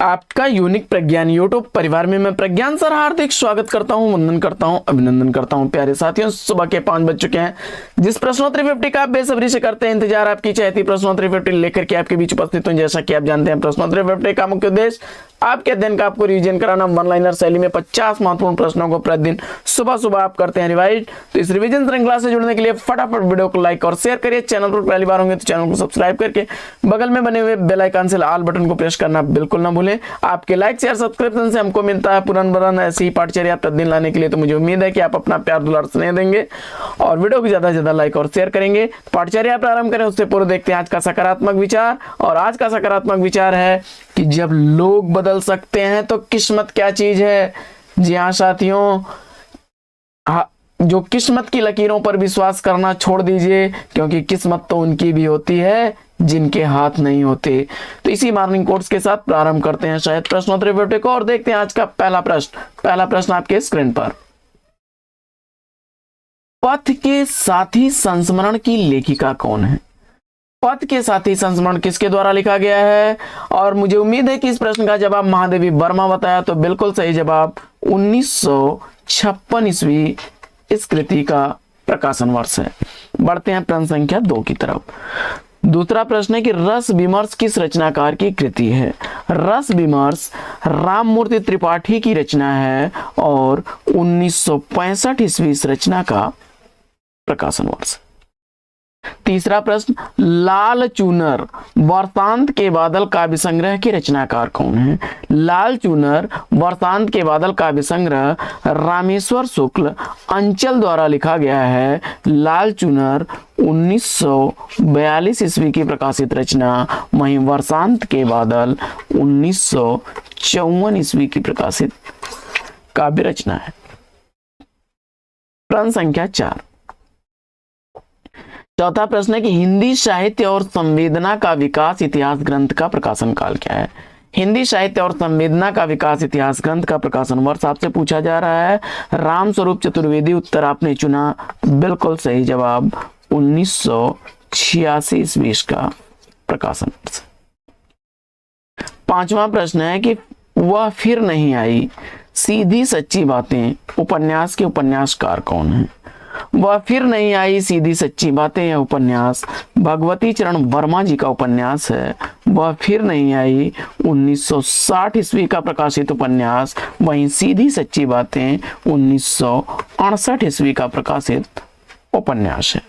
आपका यूनिक प्रज्ञान यूट्यूब परिवार में मैं प्रज्ञान सर हार्दिक स्वागत करता हूं, वंदन करता हूं, अभिनंदन करता हूं। प्यारे साथियों, सुबह के 5 बज चुके हैं। जिस प्रश्नोत्तरी 50 का आप बेसब्री से करते हैं इंतजार, आपकी चाहती प्रश्नोत्तरी 50 लेकर के आपके बीच उपस्थित हूं। जैसा कि आप जानते हैं, प्रश्नोत्तरी 50 का मुख्य उद्देश्य आपके अध्ययन का आपको रिवीजन कराना। वन लाइनर शैली में 50 महत्वपूर्ण प्रश्नों को प्रतिदिन सुबह सुबह आप करते हैं रिवाइज। तो इस रिवीजन श्रृंखला से जुड़ने के लिए फटाफट वीडियो को लाइक और शेयर करिए। चैनल पर पहली बार होंगे तो चैनल को सब्सक्राइब करके बगल में बने हुए बेल आइकन से ऑल बटन को प्रेस करना बिल्कुल ना भूलें। आपके लाइक शेयर सब्सक्रिप्शन से हमको मिलता है पुरान ऐसी ही पाठचर्या प्रतिदिन लाने के लिए। तो मुझे उम्मीद है कि आप अपना प्यार दुलार स्नेह देंगे और वीडियो को ज्यादा से ज्यादा लाइक और शेयर करेंगे। पाठचर्या प्रारंभ करें उससे पूर्व देखते हैं आज का सकारात्मक विचार। और आज का सकारात्मक विचार है कि जब लोग बदल सकते हैं तो किस्मत क्या चीज है। जी हाँ साथियों, जो किस्मत की लकीरों पर विश्वास करना छोड़ दीजिए, क्योंकि किस्मत तो उनकी भी होती है जिनके हाथ नहीं होते। तो इसी मॉर्निंग कोट्स के साथ प्रारंभ करते हैं शायद प्रश्नोत्तरी वीडियो को और देखते हैं आज का पहला प्रश्न आपके स्क्रीन पर। पथ के साथी संस्मरण की लेखिका कौन है? पथ के साथी संस्मरण किसके द्वारा लिखा गया है? और मुझे उम्मीद है कि इस प्रश्न का जवाब महादेवी वर्मा बताया, तो बिल्कुल सही जवाब 1956 ईस्वी इस कृति का प्रकाशन वर्ष है। बढ़ते हैं प्रश्न संख्या 2 की तरफ। दूसरा प्रश्न है कि रस विमर्श किस रचनाकार की कृति है? रस विमर्श राममूर्ति त्रिपाठी की रचना है और 1965 ईस्वी इस रचना का प्रकाशन वर्ष। तीसरा प्रश्न, लाल चूनर वर्षांत के बादल काव्य संग्रह के रचनाकार कौन है? लाल चूनर वर्षांत के बादल काव्य संग्रह रामेश्वर शुक्ल अंचल द्वारा लिखा गया है। लाल चूनर 1942 ईस्वी की प्रकाशित रचना, वहीं वर्षांत के बादल 1954 ईस्वी की प्रकाशित काव्य रचना है। प्रश्न संख्या 4। चौथा प्रश्न है कि हिंदी साहित्य और संवेदना का विकास इतिहास ग्रंथ का प्रकाशन काल क्या है? हिंदी साहित्य और संवेदना का विकास इतिहास ग्रंथ का प्रकाशन वर्ष आपसे पूछा जा रहा है। राम स्वरूप चतुर्वेदी उत्तर आपने चुना, बिल्कुल सही जवाब 1986 ईस्वी का प्रकाशन वर्ष। पांचवा प्रश्न है कि वह फिर नहीं आई सीधी सच्ची बातें उपन्यास के उपन्यासकार कौन है? वह फिर नहीं आई सीधी सच्ची बातें यह उपन्यास भगवती चरण वर्मा जी का उपन्यास है। वह फिर नहीं आई 1960 ईस्वी का प्रकाशित उपन्यास, वहीं सीधी सच्ची बातें 1968 ईस्वी का प्रकाशित उपन्यास है।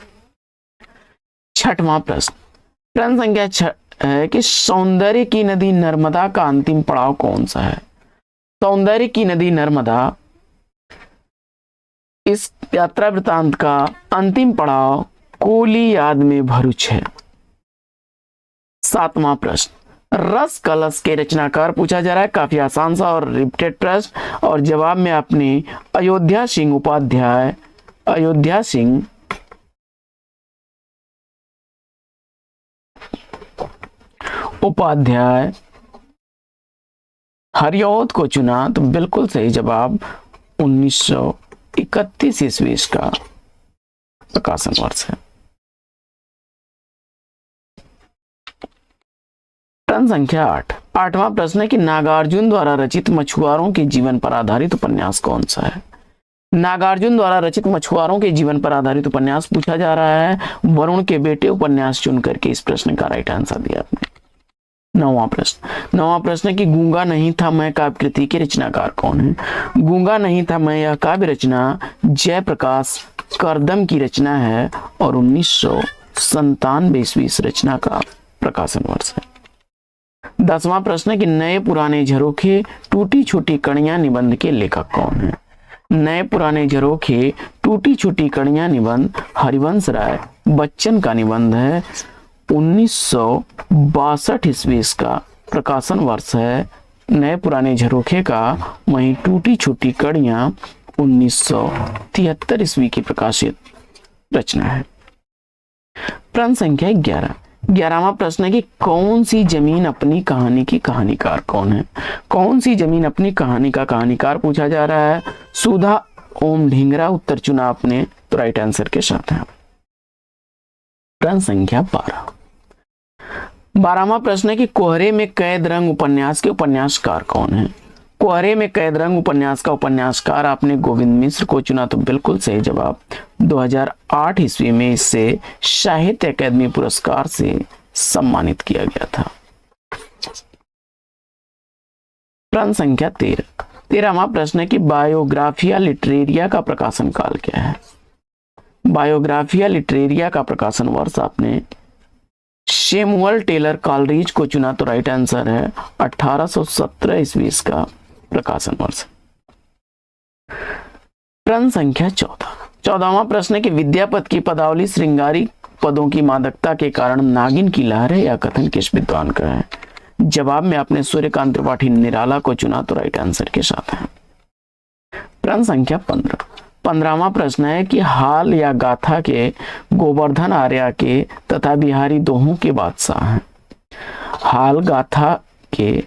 छठवां प्रश्न संख्या 6 है कि सौंदर्य की नदी नर्मदा का अंतिम पड़ाव कौन सा है? सौंदर्य की नदी नर्मदा इस यात्रा वृतांत का अंतिम पड़ाव कोली याद में भरूच है। सातवां प्रश्न, रस कलश के रचनाकार पूछा जा रहा है। काफी आसान सा और रिपीटेड प्रश्न, और जवाब में आपने अयोध्या सिंह उपाध्याय हरिऔध को चुना, तो बिल्कुल सही जवाब 1931 ईस्वी का प्रकाशन वर्ष है। प्रश्न संख्या 8। आठवां प्रश्न है कि नागार्जुन द्वारा रचित मछुआरों के जीवन पर आधारित उपन्यास कौन सा है? नागार्जुन द्वारा रचित मछुआरों के जीवन पर आधारित उपन्यास पूछा जा रहा है। वरुण के बेटे उपन्यास चुन करके इस प्रश्न का राइट आंसर दिया आपने। नौवां प्रश्न है कि गूंगा नहीं था मैं काव्य कृति के रचनाकार कौन है? गूंगा नहीं था मैं यह काव्य रचना जयप्रकाश करदम की रचना है और 1997 ईस्वी इस रचना का प्रकाशन वर्ष है। 10वां प्रश्न है कि नए पुराने झरोखे टूटी छोटी कड़ियां निबंध के लेखक कौन है? नए पुराने झरोखे टूटी छोटी कड़ियां निबंध हरिवंश राय बच्चन का निबंध है। 1962 ईस्वी का प्रकाशन वर्ष है नए पुराने झरोखे का, वहीं टूटी छोटी कड़ियां 1973 ईस्वी की प्रकाशित रचना है। प्रश्न संख्या 11वां प्रश्न है कि कौन सी जमीन अपनी कहानी की कहानीकार कौन है? कौन सी जमीन अपनी कहानी का कहानीकार पूछा जा रहा है। सुधा ओम ढींगरा उत्तर चुना आपने, तो राइट आंसर के साथ है। प्रश्न संख्या 12। 12वां प्रश्न है कि कोहरे में कैद रंग उपन्यास के उपन्यासकार कौन है? कोहरे में कैद रंग उपन्यास का उपन्यासकार आपने गोविंद मिश्र को चुना, तो बिल्कुल सही जवाब। 2008 ईस्वी में इसे साहित्य अकादमी पुरस्कार से सम्मानित किया गया था। प्रश्न संख्या 13वां प्रश्न है कि बायोग्राफिया लिटरेरिया का प्रकाशन काल क्या है? बायोग्राफिया लिटरेरिया का प्रकाशन वर्ष आपने शैमुअल टेलर कॉलरिज को चुना, तो राइट आंसर है 1817 ईस्वी का प्रकाशन वर्ष। प्रश्न संख्या 14वां प्रश्न है कि विद्यापति की पदावली श्रृंगारिक पदों की मादकता के कारण नागिन की लहर है, यह कथन किस विद्वान का है? जवाब में आपने सूर्यकांत त्रिपाठी निराला को चुना, तो राइट आंसर के साथ है। प्रश्न संख्या 15वां प्रश्न है कि हाल या गाथा के गोवर्धन आर्य के तथा बिहारी दोहों के बादशाह हैं। हाल गाथा के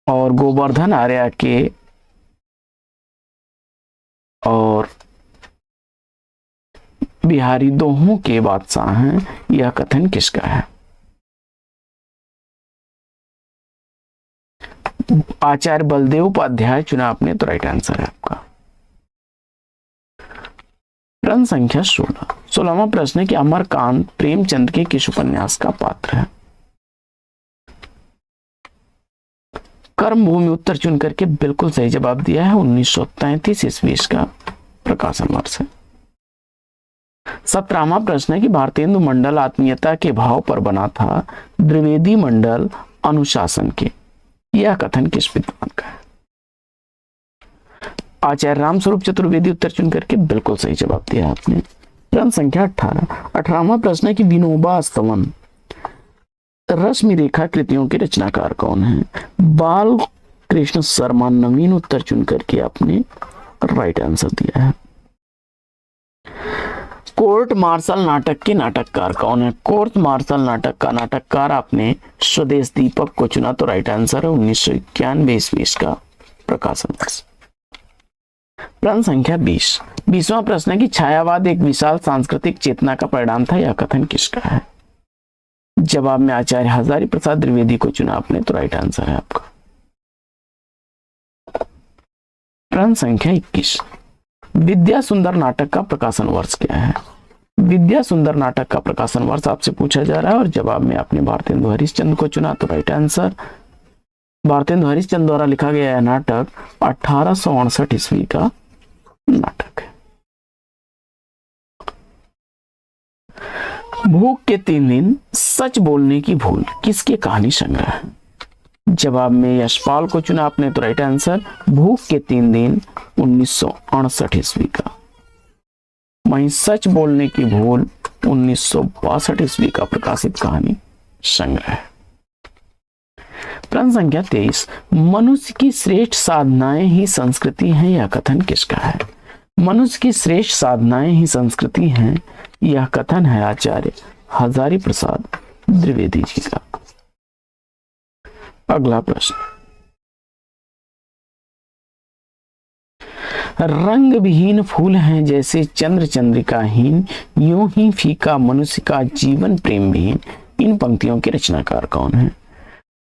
और गोवर्धन आर्य के और बिहारी दोहों के बादशाह हैं, यह कथन किसका है? आचार्य बलदेव उपाध्याय चुना आपने, तो राइट आंसर है आपका। प्रश्न संख्या 16वां प्रश्न है कि अमरकांत प्रेमचंद के किस उपन्यास का पात्र है? कर्मभूमि उत्तर चुन करके बिल्कुल सही जवाब दिया है। 1933 ईस्वी का प्रकाशन वर्ष है। 17वां प्रश्न है कि भारतेंदु मंडल आत्मीयता के भाव पर बना था, द्विवेदी मंडल अनुशासन के, यह कथन किस विद्वान का है? आचार्य रामस्वरूप चतुर्वेदी उत्तर चुन करके बिल्कुल सही जवाब दिया आपने। प्रश्न संख्या 18वां प्रश्न है कि विनोबा स्तवन रश्मि रेखा कृतियों के रचनाकार कौन है? बाल कृष्ण शर्मा नवीन उत्तर चुन करके आपने राइट आंसर दिया है। कोर्ट मार्शल नाटक के नाटककार कौन है? कोर्ट मार्शल नाटक का नाटककार आपने स्वदेश दीपक को चुना, तो राइट आंसर है 1991 ईस्वी का प्रकाशन वर्ष। प्रश्न संख्या 20वां प्रश्न है कि छायावाद एक विशाल सांस्कृतिक चेतना का परिणाम था, यह कथन किसका है? जवाब में आचार्य हजारी प्रसाद द्विवेदी को चुना आपने, तो राइट आंसर है आपका। प्रश्न संख्या 21 विद्या सुंदर नाटक का प्रकाशन वर्ष क्या है? विद्या सुंदर नाटक का प्रकाशन वर्ष आपसे पूछा जा रहा है और जवाब में आपने भारतेंदु हरिश्चंद्र को चुना, तो राइट आंसर। भारतेंदु हरिश्चंद्र द्वारा लिखा गया यह नाटक 1868 ईस्वी का नाटक है। भूख के 3 दिन सच बोलने की भूल किसके कहानी संग्रह है? जवाब में यशपाल को चुना आपने, तो राइट आंसर। भूख के 3 दिन 1968 ईस्वी का। वहीं सच बोलने की भूल 1962 ईस्वी का प्रकाशित कहानी संग्रह है। प्रश्न संख्या 23 मनुष्य की श्रेष्ठ साधनाएं ही संस्कृति हैं, यह कथन किसका है? मनुष्य की श्रेष्ठ साधनाएं ही संस्कृति हैं, यह कथन है आचार्य हजारी प्रसाद द्विवेदी जी का। अगला प्रश्न, रंग विहीन फूल हैं जैसे चंद्र चंद्रिकाहीन, यूं ही फीका मनुष्य का जीवन प्रेम विहीन, इन पंक्तियों के रचनाकार कौन है?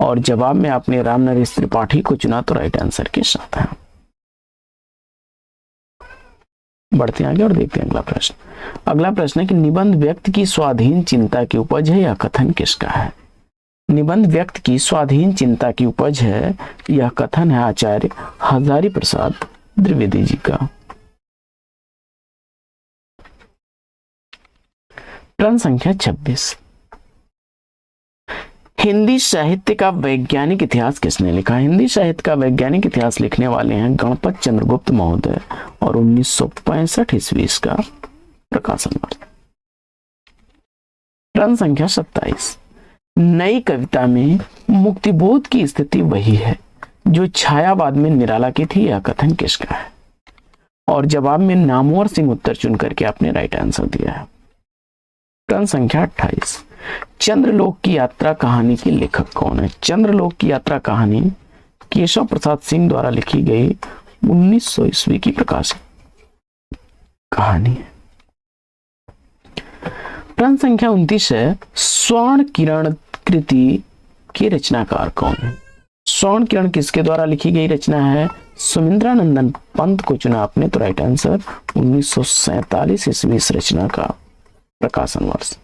और जवाब में आपने राम नरेश त्रिपाठी को चुना, तो राइट आंसर के साथ है। बढ़ते आगे और देखते हैं अगला प्रश्न। अगला प्रश्न है कि निबंध व्यक्ति की स्वाधीन चिंता की उपज है, यह कथन किसका है? निबंध व्यक्ति की स्वाधीन चिंता की उपज है, यह कथन है आचार्य हजारी प्रसाद द्विवेदी जी का। प्रश्न संख्या 26 हिंदी साहित्य का वैज्ञानिक इतिहास किसने लिखा? हिंदी साहित्य का वैज्ञानिक इतिहास लिखने वाले हैं गणपत चंद्रगुप्त महोदय और 1965 ईस्वी का प्रकाशन वर्ष। प्रश्न संख्या 27 नई कविता में मुक्तिबोध की स्थिति वही है जो छायावाद में निराला की थी, यह कथन किसका है? और जवाब में नामवर सिंह उत्तर चुन करके आपने राइट आंसर दिया है। प्रश्न संख्या 28 चंद्रलोक की यात्रा कहानी के लेखक कौन है? चंद्रलोक की यात्रा कहानी केशव प्रसाद सिंह द्वारा लिखी गई 1900 ईस्वी की प्रकाशित कहानी है। प्रश्न संख्या 29 है स्वर्ण किरण कृति के रचनाकार कौन है? स्वर्ण किरण किसके द्वारा लिखी गई रचना है? सुमिंद्रानंदन पंत को चुना आपने, तो राइट आंसर 1947 ईस्वी इस रचना का प्रकाशन वर्ष।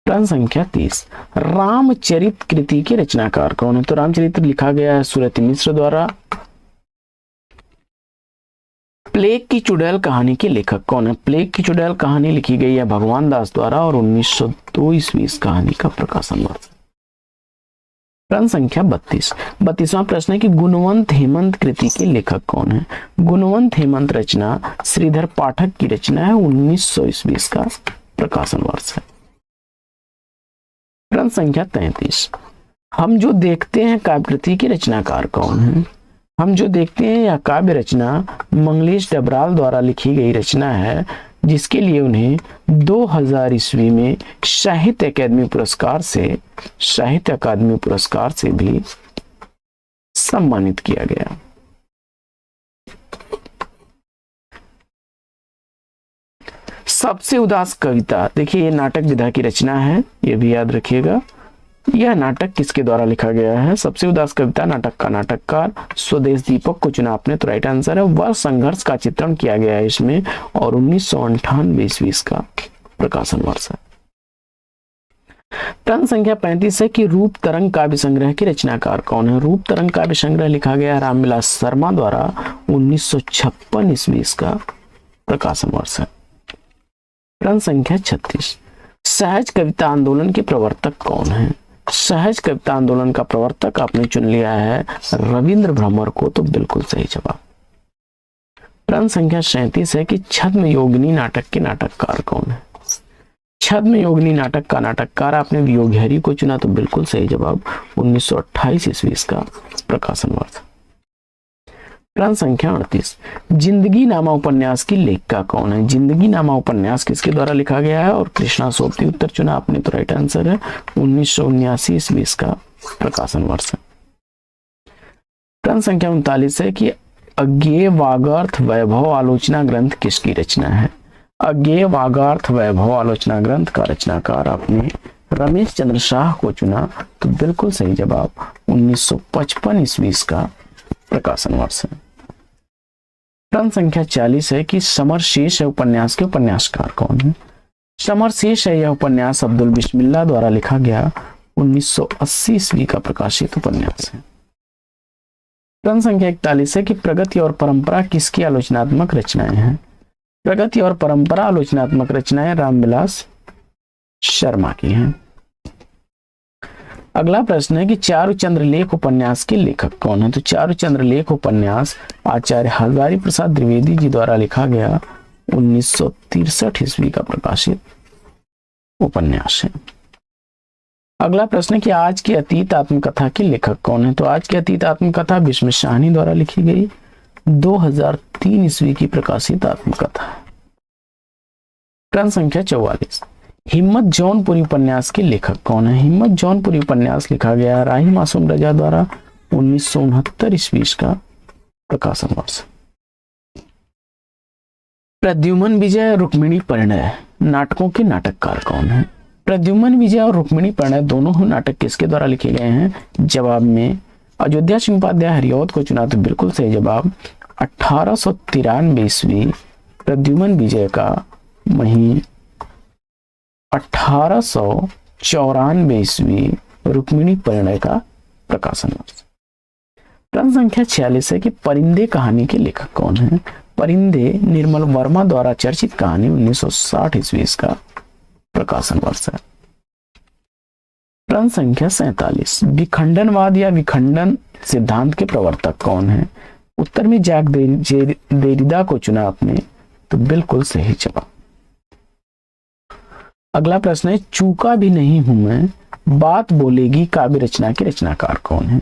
प्रश्न संख्या 30, रामचरित कृति के रचनाकार कौन है? तो रामचरित्र लिखा गया है सुरति मिश्र द्वारा। प्लेग की चुड़ैल कहानी के लेखक कौन है? प्लेग की चुड़ैल कहानी लिखी गई है भगवान दास द्वारा और 1902 ईस्वी इस कहानी का प्रकाशन वर्ष। प्रश्न संख्या 32वां प्रश्न है कि गुणवंत हेमंत कृति के लेखक कौन है? गुणवंत हेमंत रचना श्रीधर पाठक की रचना है, 1900 ईस्वी का प्रकाशन वर्ष है। प्रश्न संख्या 33, हम जो देखते हैं काव्य कृति के रचनाकार कौन है? हम जो देखते हैं यह काव्य रचना मंगलेश डबराल द्वारा लिखी गई रचना है, जिसके लिए उन्हें 2000 ईस्वी में साहित्य अकादमी पुरस्कार से भी सम्मानित किया गया। सबसे उदास कविता, देखिए ये नाटक विधा की रचना है, ये भी याद रखिएगा। यह नाटक किसके द्वारा लिखा गया है? सबसे उदास कविता नाटक का नाटककार स्वदेश दीपक को चुना आपने, तो राइट आंसर है। वह संघर्ष का चित्रण किया गया है इसमें और 1998 ईस्वी का प्रकाशन वर्ष है। प्रश्न संख्या 35 है कि रूप तरंग काव्य संग्रह के रचनाकार कौन है? रूप तरंग काव्य संग्रह लिखा गया है रामविलास शर्मा द्वारा, 1956 ईस्वी का प्रकाशन वर्ष है। प्रश्न संख्या 36, सहज कविता आंदोलन के प्रवर्तक कौन है? सहज कविता आंदोलन का प्रवर्तक आपने चुन लिया है रविंद्र भ्रमर को, तो बिल्कुल सही जवाब। प्रश्न संख्या 37 है कि छद्म योगिनी नाटक के नाटककार कौन है? छद्म योगिनी नाटक का नाटककार आपने वियोगिहरि को चुना, तो बिल्कुल सही जवाब, 1928 ईस्वी का प्रकाशन वर्ष। प्रश्न संख्या 38, जिंदगी नामा उपन्यास की लेखिका कौन है? जिंदगी नामा उपन्यास किसके द्वारा लिखा गया है और कृष्णा सोपती उत्तर चुना आपने, तो राइट आंसर है 1979 ईस्वी का प्रकाशन वर्ष है। प्रश्न संख्या 39 है कि अज्ञेय वागार्थ वैभव आलोचना ग्रंथ किसकी रचना है? अज्ञेय वागार्थ वैभव आलोचना ग्रंथ का रचनाकार आपने रमेश चंद्र शाह को चुना, तो बिल्कुल सही जवाब, 1955 ईस्वी का प्रकाशन वर्ष है। प्रश्न संख्या 40 है कि समर शेष है उपन्यास के उपन्यासकार कौन है? समर शेष है यह उपन्यास अब्दुल बिस्मिल्लाह द्वारा लिखा गया 1980 ईस्वी का प्रकाशित उपन्यास है। प्रश्न संख्या 41 है कि प्रगति और परंपरा किसकी आलोचनात्मक रचनाएं हैं? प्रगति और परंपरा आलोचनात्मक रचनाएं रामविलास शर्मा की हैं। अगला प्रश्न है कि चारुचंद्र लेख उपन्यास के लेखक कौन है? तो चारुचंद्र लेख उपन्यास आचार्य हजारी प्रसाद द्विवेदी जी द्वारा लिखा गया 1963 ईस्वी का प्रकाशित उपन्यास है। अगला प्रश्न है कि आज की अतीत आत्मकथा के लेखक कौन है? तो आज की अतीत आत्मकथा विस्मय साहनी द्वारा लिखी गई 2003 ईस्वी की प्रकाशित आत्मकथा है। प्रश्न संख्या 44, हिम्मत जौनपुरी उपन्यास के लेखक कौन है? हिम्मत जौनपुरी उपन्यास लिखा गया राही मासूम रजा द्वारा 1969 ईस्वी का प्रकाशन वर्ष। प्रद्युमन विजय रुक्मिणी परिणय नाटकों के नाटककार कौन है? प्रद्युमन विजय और रुक्मिणी परिणय दोनों ही नाटक किसके द्वारा लिखे गए हैं? जवाब में अयोध्या सिंह उपाध्याय हरिऔध को चुना, तो बिल्कुल सही जवाब, 1893 ईस्वी प्रद्युमन विजय का, वहीं 1894 ईस्वी रुक्मिणी परिणय का प्रकाशन वर्ष। प्रश्न संख्या 46 है कि परिंदे कहानी के लेखक कौन है? परिंदे निर्मल वर्मा द्वारा चर्चित कहानी 1960 ईस्वी का प्रकाशन वर्ष है। प्रश्न संख्या 47, विखंडनवाद या विखंडन सिद्धांत के प्रवर्तक कौन है? उत्तर में जैक देरिडा को चुना आपने, तो बिल्कुल सही जवाब। अगला प्रश्न है चूका भी नहीं हूं मैं बात बोलेगी काव्य रचना के रचनाकार कौन है?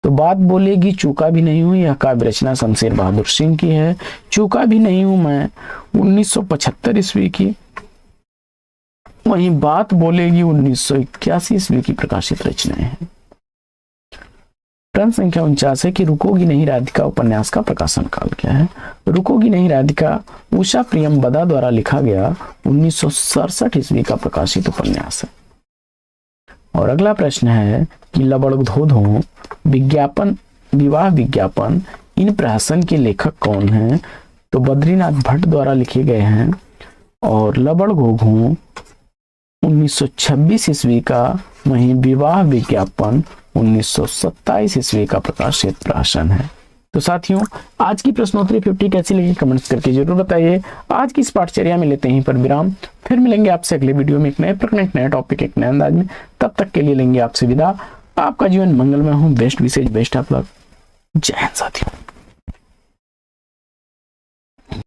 तो बात बोलेगी चूका भी नहीं हूं यह काव्य रचना शमशेर बहादुर सिंह की है। चूका भी नहीं हूं मैं 1975 ईस्वी की, वहीं बात बोलेगी 1981 ईस्वी की प्रकाशित रचनाएं हैं। प्रश्न संख्या 49 है कि रुकोगी नहीं राधिका उपन्यास का प्रकाशन काल क्या है? रुकोगी नहीं राधिका उषा प्रियम बदा द्वारा लिखा गया 1967 ईस्वी का प्रकाशित उपन्यास है। और अगला प्रश्न है कि लबड़धोधो विज्ञापन, विवाह विज्ञापन, इन प्रहसन के लेखक कौन हैं? तो बद्रीनाथ भट्ट द्वारा लिखे गए हैं। और लबड़घोघो 1926 ईस्वी का, वहीं विवाह विज्ञापन 1927 ईस्वी का प्रकाशित प्रहसन है। तो साथियों, आज की प्रश्नोत्तरी 50 कैसी लगी कमेंट्स करके जरूर बताइए। आज की इस पाठचर्या में लेते हैं पर विराम, फिर मिलेंगे आपसे अगले वीडियो में एक नए प्रश्न, एक नया टॉपिक, एक नए अंदाज में। तब तक के लिए लेंगे आपसे विदा। आपका जीवन मंगलमय हो। बेस्ट विशेष बेस्ट ऑफ लक। जय हिंद साथियों।